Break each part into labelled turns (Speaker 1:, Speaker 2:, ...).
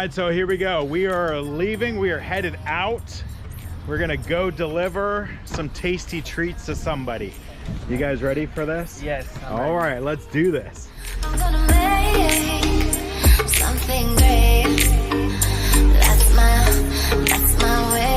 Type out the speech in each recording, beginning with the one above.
Speaker 1: right, so here we go. We are leaving. We are headed out. We're gonna go deliver some tasty treats to somebody. You guys ready for this?
Speaker 2: Yes.
Speaker 1: All right, let's do this.
Speaker 3: I'm gonna make something great. That's my way.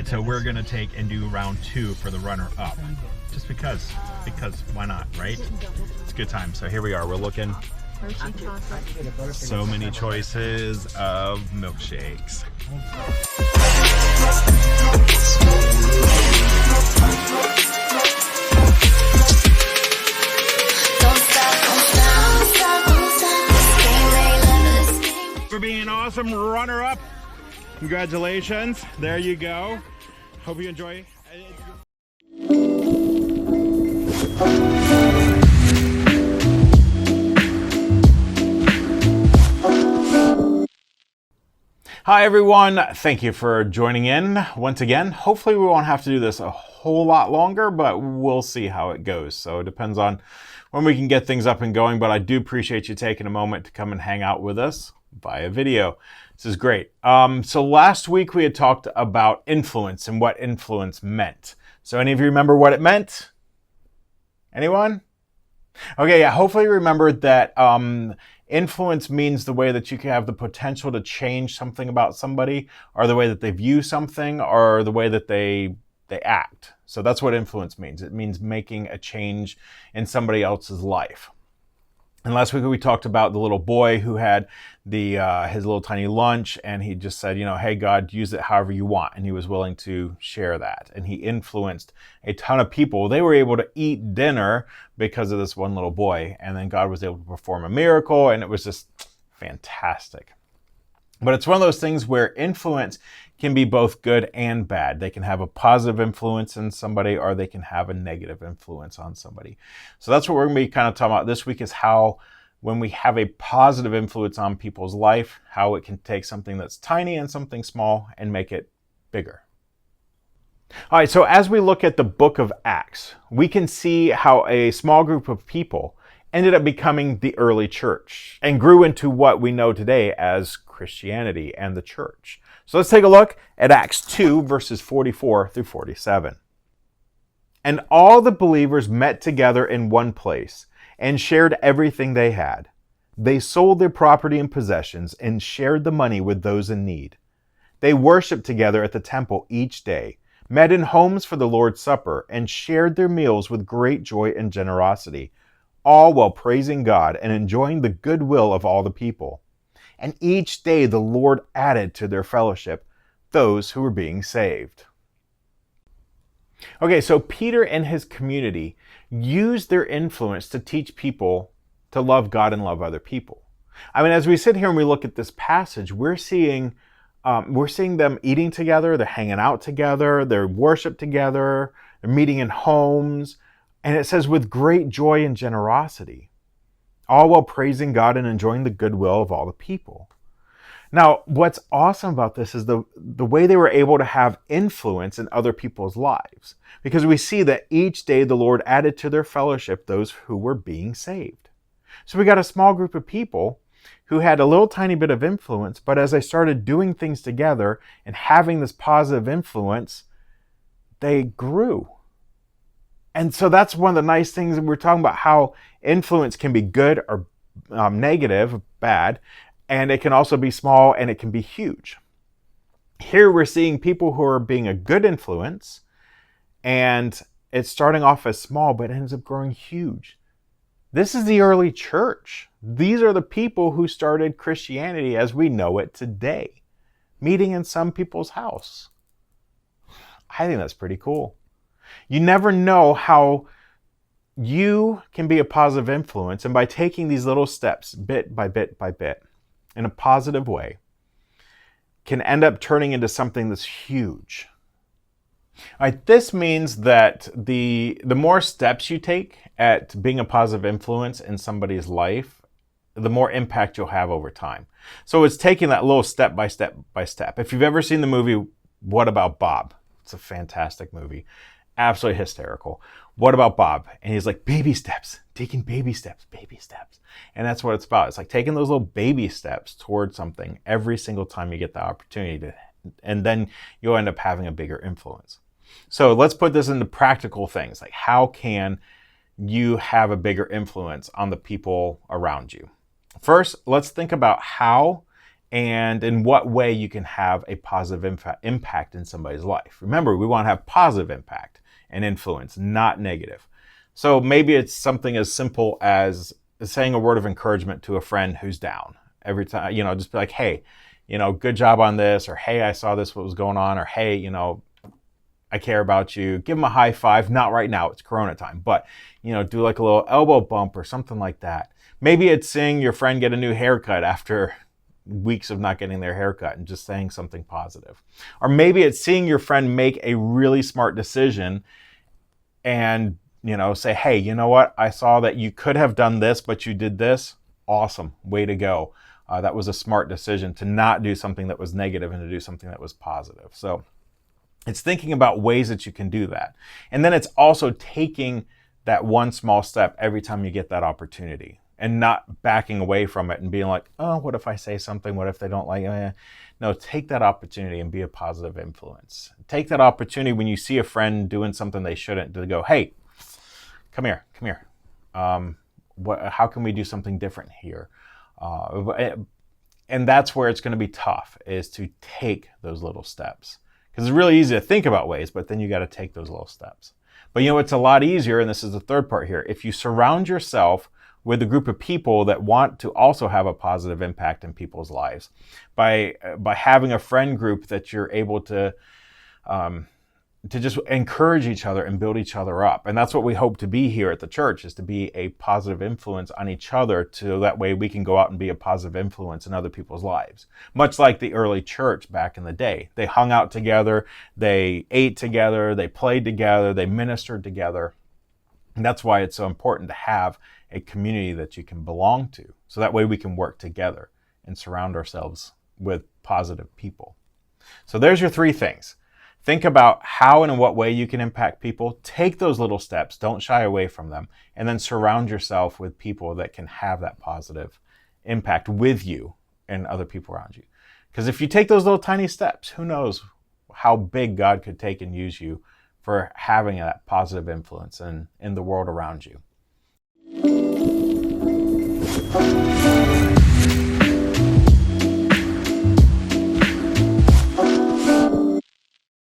Speaker 1: So we're gonna take and do round 2 for the runner-up, just because why not, right? It's a good time. So here we are. We're looking. So many choices of milkshakes. For being an awesome runner-up. Congratulations. There you go. Hope you enjoy. Hi everyone, thank you for joining in once again. Hopefully we won't have to do this a whole lot longer, but we'll see how it goes. So it depends on when we can get things up and going, but I do appreciate you taking a moment to come and hang out with us via video. This is great. So last week we had talked about influence and what influence meant. So any of you remember what it meant? Anyone? Okay, yeah, hopefully you remembered that influence means the way that you can have the potential to change something about somebody, or the way that they view something, or the way that they act. So that's what influence means. It means making a change in somebody else's life. And last week we talked about the little boy who had his little tiny lunch, and he just said, hey God, use it however you want. And he was willing to share that. And he influenced a ton of people. They were able to eat dinner because of this one little boy. And then God was able to perform a miracle, and it was just fantastic. But it's one of those things where influence can be both good and bad. They can have a positive influence in somebody, or they can have a negative influence on somebody. So that's what we're going to be kind of talking about this week, is how when we have a positive influence on people's life, how it can take something that's tiny and something small and make it bigger. All right, so as we look at the book of Acts, we can see how a small group of people ended up becoming the early church and grew into what we know today as Christianity and the church. So let's take a look at Acts 2, verses 44 through 47. And all the believers met together in one place and shared everything they had. They sold their property and possessions and shared the money with those in need. They worshiped together at the temple each day, met in homes for the Lord's Supper, and shared their meals with great joy and generosity, all while praising God and enjoying the goodwill of all the people. And each day the Lord added to their fellowship those who were being saved. Okay, so Peter and his community used their influence to teach people to love God and love other people. I mean, as we sit here and we look at this passage, we're seeing them eating together, they're hanging out together, they're worship together, they're meeting in homes, and it says with great joy and generosity, all while praising God and enjoying the goodwill of all the people. Now, what's awesome about this is the way they were able to have influence in other people's lives, because we see that each day the Lord added to their fellowship those who were being saved. So we got a small group of people who had a little tiny bit of influence, but as they started doing things together and having this positive influence, they grew. And so that's one of the nice things that we're talking about, how influence can be good or negative, bad, and it can also be small and it can be huge. Here we're seeing people who are being a good influence, and it's starting off as small, but ends up growing huge. This is the early church. These are the people who started Christianity as we know it today, meeting in some people's house. I think that's pretty cool. You never know how you can be a positive influence, and by taking these little steps bit by bit by bit in a positive way, can end up turning into something that's huge. All right, this means that the more steps you take at being a positive influence in somebody's life, the more impact you'll have over time. So it's taking that little step by step by step. If you've ever seen the movie What About Bob? It's a fantastic movie. Absolutely hysterical. What about Bob? And he's like, baby steps, taking baby steps, baby steps. And that's what it's about. It's like taking those little baby steps towards something every single time you get the opportunity to, and then you'll end up having a bigger influence. So let's put this into practical things. Like, how can you have a bigger influence on the people around you? First, let's think about how and in what way you can have a positive impact in somebody's life. Remember, we want to have positive impact and influence, not negative. So maybe it's something as simple as saying a word of encouragement to a friend who's down. Every time, just be like, hey, good job on this, or hey, I saw this, what was going on, or hey, I care about you. Give them a high five. Not right now, it's Corona time, but do like a little elbow bump or something like that. Maybe it's seeing your friend get a new haircut after weeks of not getting their haircut and just saying something positive. Or maybe it's seeing your friend make a really smart decision and, say, hey, you know what? I saw that you could have done this, but you did this. Awesome. Way to go. That was a smart decision to not do something that was negative and to do something that was positive. So it's thinking about ways that you can do that. And then it's also taking that one small step every time you get that opportunity and not backing away from it and being like, oh, what if I say something? What if they don't like it? No, take that opportunity and be a positive influence. Take that opportunity when you see a friend doing something they shouldn't, to go, hey, come here. How can we do something different here? And that's where it's going to be tough, is to take those little steps. Because it's really easy to think about ways, but then you got to take those little steps. But it's a lot easier, and this is the third part here, if you surround yourself with a group of people that want to also have a positive impact in people's lives. By having a friend group that you're able to just encourage each other and build each other up. And that's what we hope to be here at the church, is to be a positive influence on each other, so that way we can go out and be a positive influence in other people's lives. Much like the early church back in the day. They hung out together, they ate together, they played together, they ministered together. And that's why it's so important to have a community that you can belong to. So that way we can work together and surround ourselves with positive people. So there's your three things. Think about how and in what way you can impact people. Take those little steps. Don't shy away from them. And then surround yourself with people that can have that positive impact with you and other people around you. Because if you take those little tiny steps, who knows how big God could take and use you for having that positive influence in the world around you.